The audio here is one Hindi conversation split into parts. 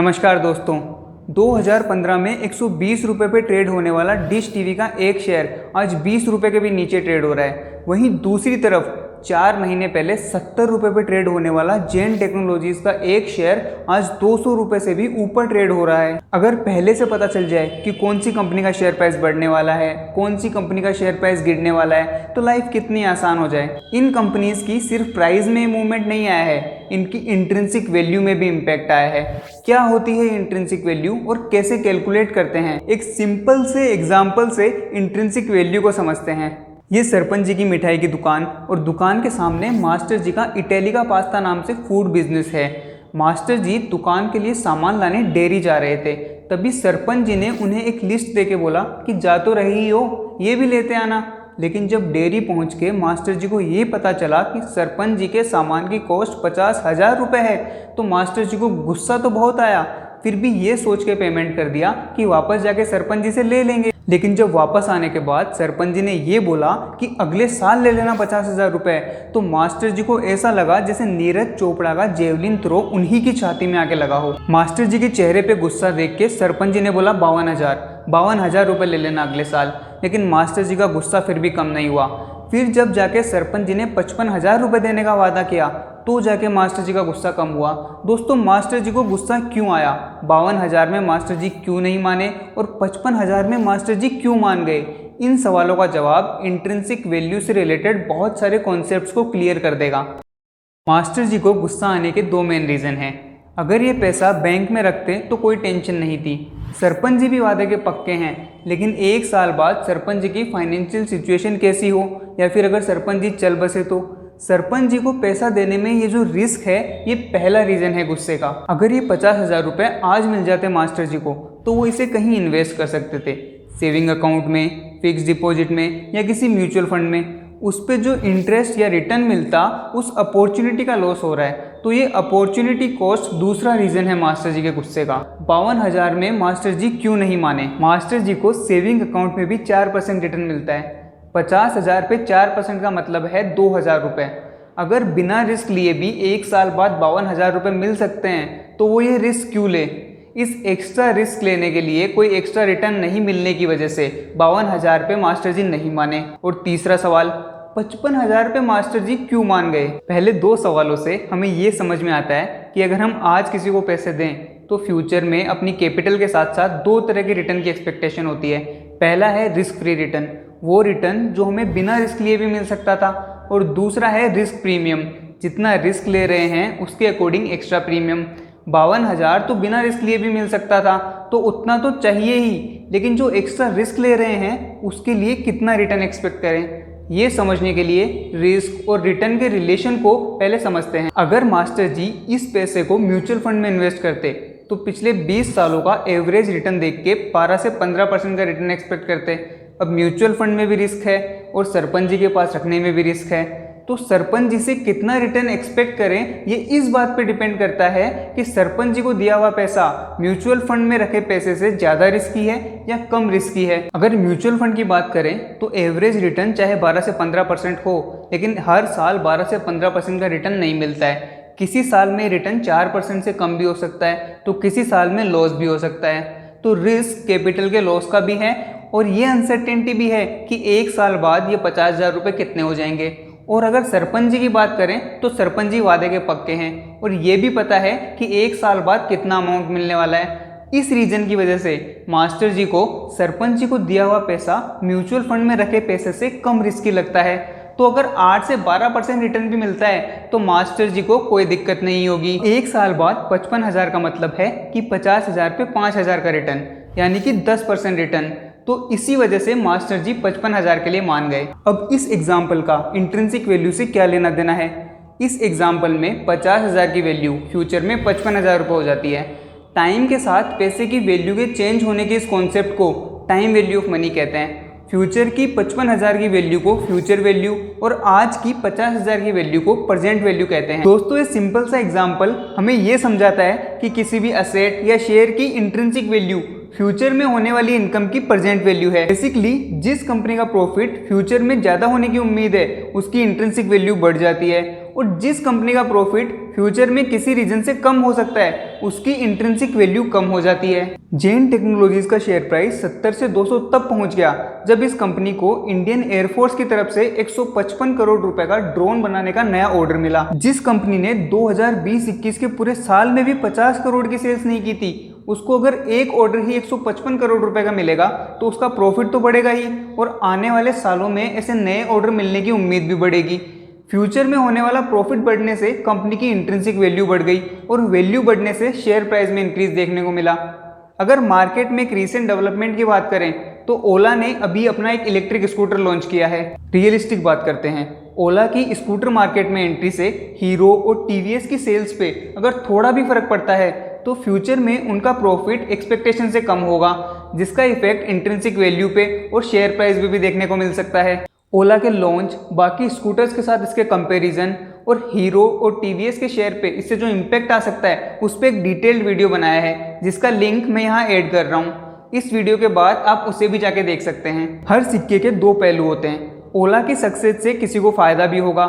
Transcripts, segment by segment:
नमस्कार दोस्तों। 2015 में 120 रुपये पे ट्रेड होने वाला डिश टीवी का एक शेयर आज 20 रुपये के भी नीचे ट्रेड हो रहा है। वहीं दूसरी तरफ 4 महीने पहले 70 रुपये पे ट्रेड होने वाला जेन टेक्नोलॉजीज का एक शेयर आज 200 रुपये से भी ऊपर ट्रेड हो रहा है। अगर पहले से पता चल जाए कि कौन सी कंपनी का शेयर प्राइस बढ़ने वाला है, कौन सी कंपनी का शेयर प्राइस गिरने वाला है, तो लाइफ कितनी आसान हो जाए। इन कंपनीज की सिर्फ प्राइस में मूवमेंट नहीं आया है, इनकी इंट्रिंसिक वैल्यू में भी इम्पैक्ट आया है। क्या होती है इंट्रिंसिक वैल्यू और कैसे कैलकुलेट करते हैं, एक सिंपल से एग्जाम्पल से इंट्रिंसिक वैल्यू को समझते हैं। ये सरपंच जी की मिठाई की दुकान और दुकान के सामने मास्टर जी का इटैलिका पास्ता नाम से फूड बिजनेस है। मास्टर जी दुकान के लिए सामान लाने डेयरी जा रहे थे, तभी सरपंच जी ने उन्हें एक लिस्ट देके बोला कि जा तो रही हो, ये भी लेते आना। लेकिन जब डेयरी पहुंच के मास्टर जी को ये पता चला कि सरपंच जी के सामान की कॉस्ट 50,000 रुपये है, तो मास्टर जी को गुस्सा तो बहुत आया, फिर भी ये सोच के पेमेंट कर दिया कि वापस जाके सरपंच जी से ले लेंगे। लेकिन जब वापस आने के बाद सरपंच जी ने ये बोला कि अगले साल ले लेना 50,000 रुपये, तो मास्टर जी को ऐसा लगा जैसे नीरज चोपड़ा का जेवलिन थ्रो उन्हीं की छाती में आके लगा हो। मास्टर जी के चेहरे पे गुस्सा देख के सरपंच जी ने बोला 52,000 रुपये ले लेना अगले साल। लेकिन मास्टर जी का गुस्सा फिर भी कम नहीं हुआ। फिर जब जाके सरपंच जी ने 55,000 रुपये देने का वादा किया, तो जाके मास्टर जी का गुस्सा कम हुआ। दोस्तों, मास्टर जी को गुस्सा क्यों आया, 52,000 में मास्टर जी क्यों नहीं माने और 55,000 में मास्टर जी क्यों मान गए? इन सवालों का जवाब इंट्रिंसिक वैल्यू से रिलेटेड बहुत सारे कॉन्सेप्ट्स को क्लियर कर देगा। मास्टर जी को गुस्सा आने के 2 मेन रीज़न हैं। अगर ये पैसा बैंक में रखते तो कोई टेंशन नहीं थी। सरपंच जी भी वादे के पक्के हैं, लेकिन 1 साल बाद सरपंच जी की फाइनेंशियल सिचुएशन कैसी हो, या फिर अगर सरपंच जी चल बसे तो सरपंच जी को पैसा देने में ये जो रिस्क है, ये पहला रीज़न है गुस्से का। अगर ये 50,000 रुपये आज मिल जाते मास्टर जी को, तो वो इसे कहीं इन्वेस्ट कर सकते थे, सेविंग अकाउंट में, फिक्स डिपॉजिट में या किसी म्यूचुअल फंड में। उस पर जो इंटरेस्ट या रिटर्न मिलता, उस अपॉर्चुनिटी का लॉस हो रहा है। तो ये अपॉर्चुनिटी कॉस्ट दूसरा रीज़न है मास्टर जी के गुस्से का। 52,000 में मास्टर जी क्यों नहीं माने? मास्टर जी को सेविंग अकाउंट में भी 4% रिटर्न मिलता है। 50,000 पे 4% का मतलब है 2,000 रुपये। अगर बिना रिस्क लिए भी 1 साल बाद 52,000 रुपये मिल सकते हैं, तो वो ये रिस्क क्यों ले? इस एक्स्ट्रा रिस्क लेने के लिए कोई एक्स्ट्रा रिटर्न नहीं मिलने की वजह से 52,000 पे मास्टर जी नहीं माने। और तीसरा सवाल, 55,000 पे मास्टर जी क्यों मान गए? पहले 2 सवालों से हमें ये समझ में आता है कि अगर हम आज किसी को पैसे दें, तो फ्यूचर में अपनी कैपिटल के साथ साथ 2 तरह के रिटर्न की एक्सपेक्टेशन होती है। पहला है रिस्क फ्री रिटर्न, वो रिटर्न जो हमें बिना रिस्क लिए भी मिल सकता था। और दूसरा है रिस्क प्रीमियम, जितना रिस्क ले रहे हैं उसके अकॉर्डिंग एक्स्ट्रा प्रीमियम। 52,000 तो बिना रिस्क लिए भी मिल सकता था, तो उतना तो चाहिए ही, लेकिन जो एक्स्ट्रा रिस्क ले रहे हैं उसके लिए कितना रिटर्न एक्सपेक्ट करें? ये समझने के लिए रिस्क और रिटर्न के रिलेशन को पहले समझते हैं। अगर मास्टर जी इस पैसे को म्यूचुअल फंड में इन्वेस्ट करते, तो पिछले 20 सालों का एवरेज रिटर्न देख के 12 से 15% का रिटर्न एक्सपेक्ट करते। अब म्यूचुअल फंड में भी रिस्क है और सरपंच जी के पास रखने में भी रिस्क है, तो सरपंच जी से कितना रिटर्न एक्सपेक्ट करें, ये इस बात पे डिपेंड करता है कि सरपंच जी को दिया हुआ पैसा म्यूचुअल फंड में रखे पैसे से ज़्यादा रिस्की है या कम रिस्की है। अगर म्यूचुअल फंड की बात करें तो एवरेज रिटर्न चाहे 12 से 15% हो, लेकिन हर साल 12 से 15% का रिटर्न नहीं मिलता है। किसी साल में रिटर्न 4% से कम भी हो सकता है, तो किसी साल में लॉस भी हो सकता है। तो रिस्क कैपिटल के लॉस का भी है और ये अनसर्टेनिटी भी है कि 1 साल बाद ये 50,000 रुपये कितने हो जाएंगे। और अगर सरपंच जी की बात करें तो सरपंच जी वादे के पक्के हैं और ये भी पता है कि 1 साल बाद कितना अमाउंट मिलने वाला है। इस रीजन की वजह से मास्टर जी को सरपंच जी को दिया हुआ पैसा म्यूचुअल फंड में रखे पैसे से कम रिस्की लगता है। तो अगर 8 से 12% रिटर्न भी मिलता है तो मास्टर जी को कोई दिक्कत नहीं होगी। 1 साल बाद 55,000 का मतलब है कि 50,000 पे 5,000 का रिटर्न, यानी कि 10% रिटर्न। तो इसी वजह से मास्टर जी 55,000 के लिए मान गए। अब इस एग्जाम्पल का इंट्रिंसिक वैल्यू से क्या लेना देना है? इस एग्जाम्पल में 50,000 की वैल्यू फ्यूचर में 55,000 रुपये हो जाती है। टाइम के साथ पैसे की वैल्यू के चेंज होने के इस कॉन्सेप्ट को टाइम वैल्यू ऑफ मनी कहते हैं। फ्यूचर की 55,000 की वैल्यू को फ्यूचर वैल्यू और आज की 50,000 की वैल्यू को प्रेजेंट वैल्यू कहते हैं। दोस्तों, ये सिंपल सा एग्जाम्पल हमें ये समझाता है कि किसी भी असेट या शेयर की इंट्रिंसिक वैल्यू फ्यूचर में होने वाली इनकम की प्रेजेंट वैल्यू है। बेसिकली जिस कंपनी का प्रॉफिट फ्यूचर में ज़्यादा होने की उम्मीद है, उसकी इंट्रिंसिक वैल्यू बढ़ जाती है और जिस कंपनी का प्रॉफिट फ्यूचर में किसी रीजन से कम हो सकता है उसकी इंट्रिंसिक वैल्यू कम हो जाती है। जेन टेक्नोलॉजीज का शेयर प्राइस 70 से 200 तब पहुंच गया जब इस कंपनी को इंडियन एयरफोर्स की तरफ से 155 करोड़ रुपए का ड्रोन बनाने का नया ऑर्डर मिला। जिस कंपनी ने 2020-21 के पूरे साल में भी 50 करोड़ की सेल्स नहीं की थी, उसको अगर एक ऑर्डर ही 155 करोड़ रुपए का मिलेगा तो उसका प्रॉफिट तो बढ़ेगा ही, और आने वाले सालों में ऐसे नए ऑर्डर मिलने की उम्मीद भी बढ़ेगी। फ्यूचर में होने वाला प्रॉफिट बढ़ने से कंपनी की इंट्रिंसिक वैल्यू बढ़ गई और वैल्यू बढ़ने से शेयर प्राइस में इंक्रीज देखने को मिला। अगर मार्केट में एक रीसेंट डेवलपमेंट की बात करें तो ओला ने अभी अपना एक इलेक्ट्रिक स्कूटर लॉन्च किया है। रियलिस्टिक बात करते हैं, ओला की स्कूटर मार्केट में एंट्री से हीरो और टीवीएस की सेल्स पे अगर थोड़ा भी फर्क पड़ता है तो फ्यूचर में उनका प्रॉफिट एक्सपेक्टेशन से कम होगा, जिसका इफेक्ट इंट्रिंसिक वैल्यू पे और शेयर प्राइस पे भी देखने को मिल सकता है। ओला के लॉन्च, बाकी स्कूटर्स के साथ इसके कंपैरिजन और हीरो और टीवीएस के शेयर पे इससे जो इम्पैक्ट आ सकता है उस पर एक डिटेल्ड वीडियो बनाया है, जिसका लिंक मैं यहाँ ऐड कर रहा हूँ। इस वीडियो के बाद आप उसे भी जाके देख सकते हैं। हर सिक्के के दो पहलू होते हैं। ओला की सक्सेस से किसी को फायदा भी होगा।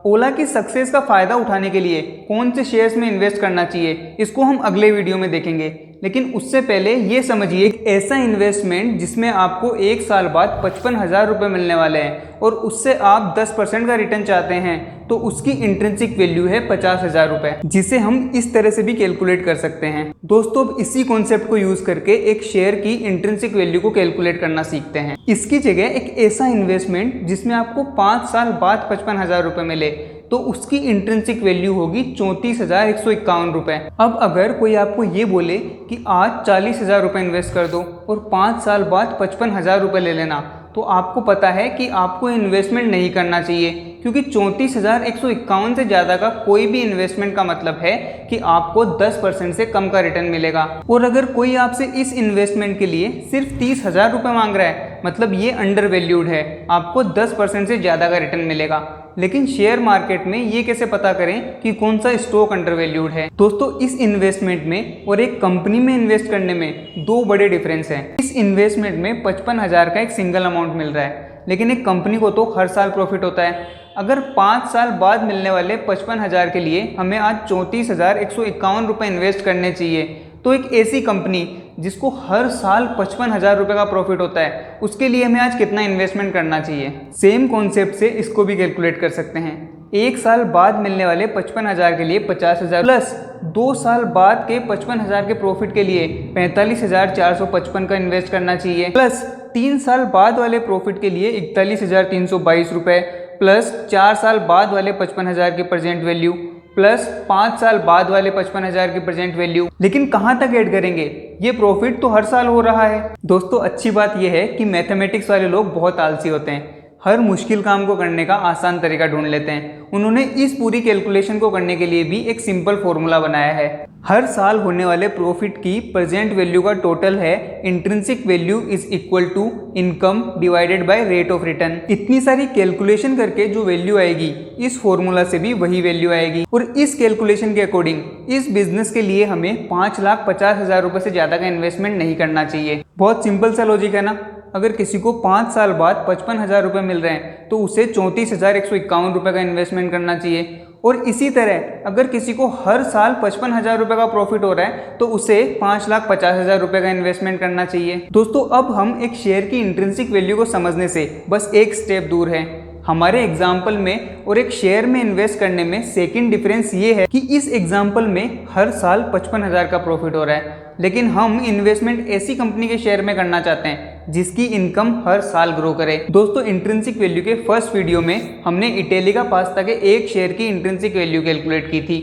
ओला की सक्सेस का फायदा उठाने के लिए कौन से शेयर्स में इन्वेस्ट करना चाहिए, इसको हम अगले वीडियो में देखेंगे। लेकिन उससे पहले ये समझिए, एक ऐसा इन्वेस्टमेंट जिसमें आपको एक साल बाद 55,000 रुपये मिलने वाले हैं और उससे आप 10% का रिटर्न चाहते हैं तो उसकी इंट्रिंसिक वैल्यू है 50,000 रुपये, जिसे हम इस तरह से भी कैलकुलेट कर सकते हैं। दोस्तों, अब इसी कॉन्सेप्ट को यूज करके एक शेयर की इंट्रिंसिक वैल्यू को कैलकुलेट करना सीखते हैं। इसकी जगह एक ऐसा इन्वेस्टमेंट जिसमें आपको 5 साल बाद 55,000 रुपये मिले तो उसकी इंट्रिंसिक वैल्यू होगी 34,151 रुपये। अब अगर कोई आपको ये बोले कि आज 40,000 रुपये इन्वेस्ट कर दो और 5 साल बाद 55,000 रुपये ले लेना, तो आपको पता है कि आपको इन्वेस्टमेंट नहीं करना चाहिए, क्योंकि 34,151 से ज़्यादा का कोई भी इन्वेस्टमेंट का मतलब है कि आपको 10% से कम का रिटर्न मिलेगा। और अगर कोई आपसे इस इन्वेस्टमेंट के लिए सिर्फ 30,000 रुपये मांग रहा है, मतलब ये अंडर वैल्यूड है, आपको 10% से ज़्यादा का रिटर्न मिलेगा। लेकिन शेयर मार्केट में ये कैसे पता करें कि कौन सा स्टॉक अंडर वैल्यूड है? दोस्तों, इस इन्वेस्टमेंट में और एक कंपनी में इन्वेस्ट करने में दो बड़े डिफरेंस हैं। इस इन्वेस्टमेंट में 55,000 का एक सिंगल अमाउंट मिल रहा है, लेकिन एक कंपनी को तो हर साल प्रॉफिट होता है। अगर 5 साल बाद मिलने वाले 55,000 के लिए हमें आज 34,151 रुपये इन्वेस्ट करने चाहिए, तो एक ऐसी कंपनी जिसको हर साल 55,000 रुपये का प्रॉफिट होता है, उसके लिए हमें आज कितना इन्वेस्टमेंट करना चाहिए? सेम कॉन्सेप्ट से इसको भी कैलकुलेट कर सकते हैं। एक साल बाद मिलने वाले 55,000 के लिए 50,000 प्लस 2 साल बाद के 55,000 के प्रॉफिट के लिए 45,455 का इन्वेस्ट करना चाहिए, प्लस 3 साल बाद वाले प्रॉफिट के लिए 41,322 रुपये, प्लस 4 साल बाद वाले 55,000 की प्रेजेंट वैल्यू, प्लस 5 साल बाद वाले 55,000 की प्रेजेंट वैल्यू। लेकिन कहाँ तक ऐड करेंगे? ये प्रॉफिट तो हर साल हो रहा है। दोस्तों, अच्छी बात यह है कि मैथमेटिक्स वाले लोग बहुत आलसी होते हैं, हर मुश्किल काम को करने का आसान तरीका ढूंढ लेते हैं। उन्होंने इस पूरी कैलकुलेशन को करने के लिए भी एक सिंपल फॉर्मूला बनाया है। हर साल होने वाले प्रॉफिट की प्रेजेंट वैल्यू का टोटल है intrinsic value is equal to income divided by rate of return. इतनी सारी कैलकुलेशन करके जो वैल्यू आएगी, इस फॉर्मूला से भी वही वैल्यू आएगी। और इस कैलकुलेशन के अकॉर्डिंग इस बिजनेस के लिए हमें 5,50,000 रुपये से ज़्यादा का इन्वेस्टमेंट नहीं करना चाहिए। बहुत सिंपल सा लॉजिक है ना। अगर किसी को 5 साल बाद 55,000 रुपये मिल रहे हैं तो उसे 34,151 रुपये का इन्वेस्टमेंट करना चाहिए। और इसी तरह अगर किसी को हर साल 55,000 रुपये का प्रॉफिट हो रहा है तो उसे 5,50,000 रुपये का इन्वेस्टमेंट करना चाहिए। दोस्तों, अब हम एक शेयर की इंट्रिंसिक वैल्यू को समझने से बस एक स्टेप दूर हैं। हमारे एग्जाम्पल में और एक शेयर में इन्वेस्ट करने में सेकंड डिफरेंस ये है कि इस एग्जाम्पल में हर साल 55,000 का प्रॉफिट हो रहा है, लेकिन हम इन्वेस्टमेंट ऐसी कंपनी के शेयर में करना चाहते हैं जिसकी इनकम हर साल ग्रो करे। दोस्तों, इंट्रिंसिक वैल्यू के फर्स्ट वीडियो में हमने इटैलिका पास्ता के एक शेयर की इंट्रिंसिक वैल्यू कैलकुलेट की थी।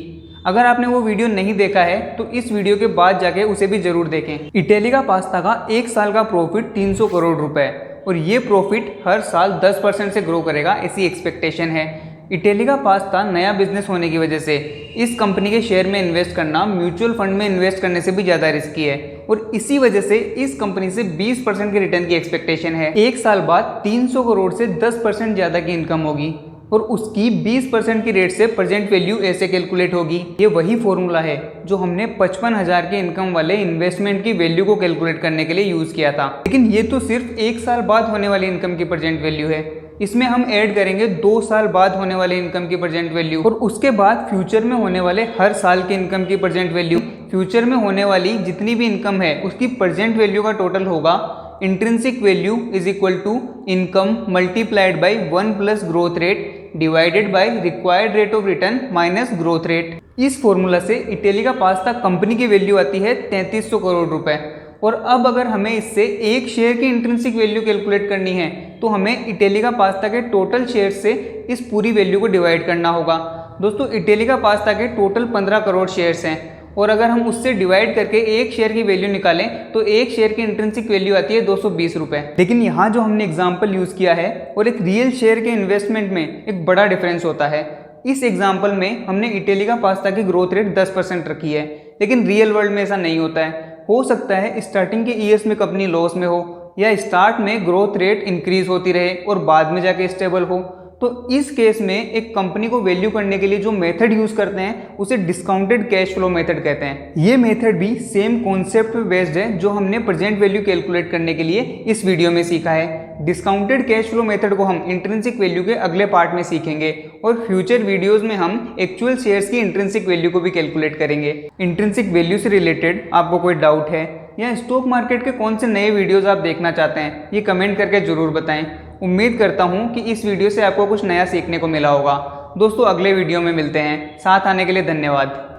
अगर आपने वो वीडियो नहीं देखा है तो इस वीडियो के बाद जाके उसे भी जरूर देखें। इटैलिका पास्ता का एक साल का प्रॉफिट 300 करोड़ रुपए और ये प्रॉफिट हर साल 10% से ग्रो करेगा, ऐसी एक्सपेक्टेशन है। इटैलिका पास्ता नया बिजनेस होने की वजह से इस कंपनी के शेयर में इन्वेस्ट करना म्यूचुअल फंड में इन्वेस्ट करने से भी ज़्यादा रिस्की है और इसी वजह से इस कंपनी से 20% के रिटर्न की एक्सपेक्टेशन है। एक साल बाद 300 करोड़ से 10% ज़्यादा की इनकम होगी और उसकी 20% की रेट से प्रेजेंट वैल्यू ऐसे कैलकुलेट होगी। ये वही फॉर्मूला है जो हमने 55,000 के इनकम वाले इन्वेस्टमेंट की वैल्यू को कैलकुलेट करने के लिए यूज़ किया था। लेकिन ये तो सिर्फ एक साल बाद होने वाली इनकम की प्रेजेंट वैल्यू है। इसमें हम ऐड करेंगे 2 साल बाद होने वाले इनकम की प्रेजेंट वैल्यू और उसके बाद फ्यूचर में होने वाले हर साल के इनकम की प्रेजेंट वैल्यू। फ्यूचर में होने वाली जितनी भी इनकम है उसकी प्रेजेंट वैल्यू का टोटल होगा intrinsic value is equal to income multiplied by 1 plus growth rate divided by required rate of return minus growth rate. इस फॉर्मूला से इटैलिका पास्ता कंपनी की वैल्यू आती है 3300 करोड़ रुपए। और अब अगर हमें इससे एक शेयर की इंट्रिंसिक वैल्यू कैलकुलेट करनी है तो हमें इटैलिका पास्ता के टोटल शेयर से इस पूरी वैल्यू को डिवाइड करना होगा। दोस्तों इटैलिका पास्ता के टोटल 15 करोड़ शेयर्स हैं और अगर हम उससे डिवाइड करके एक शेयर की वैल्यू निकालें तो एक शेयर की इंट्रिंसिक वैल्यू आती है 220 रुपए। लेकिन यहाँ जो हमने एग्जाम्पल यूज किया है और एक रियल शेयर के इन्वेस्टमेंट में एक बड़ा डिफरेंस होता है। इस एग्जाम्पल में हमने इटैलिका पास्ता की ग्रोथ रेट 10% रखी है, लेकिन रियल वर्ल्ड में ऐसा नहीं होता है। हो सकता है स्टार्टिंग के ईयर्स में कंपनी लॉस में हो या स्टार्ट में ग्रोथ रेट इंक्रीज होती रहे और बाद में जाके स्टेबल हो। तो इस केस में एक कंपनी को वैल्यू करने के लिए जो मेथड यूज करते हैं उसे डिस्काउंटेड कैश फ्लो मेथड कहते हैं। ये मेथड भी सेम कॉन्सेप्ट पे बेस्ड है जो हमने प्रेजेंट वैल्यू कैलकुलेट करने के लिए इस वीडियो में सीखा है। डिस्काउंटेड कैश फ्लो मेथड को हम इंट्रिंसिक वैल्यू के अगले पार्ट में सीखेंगे और फ्यूचर वीडियोस में हम एक्चुअल शेयर्स की इंट्रिंसिक वैल्यू को भी कैलकुलेट करेंगे। इंट्रिंसिक वैल्यू से रिलेटेड आपको कोई डाउट है या स्टॉक मार्केट के कौन से नए वीडियोस आप देखना चाहते हैं, ये कमेंट करके जरूर बताएं। उम्मीद करता हूं कि इस वीडियो से आपको कुछ नया सीखने को मिला होगा। दोस्तों अगले वीडियो में मिलते हैं। साथ आने के लिए धन्यवाद।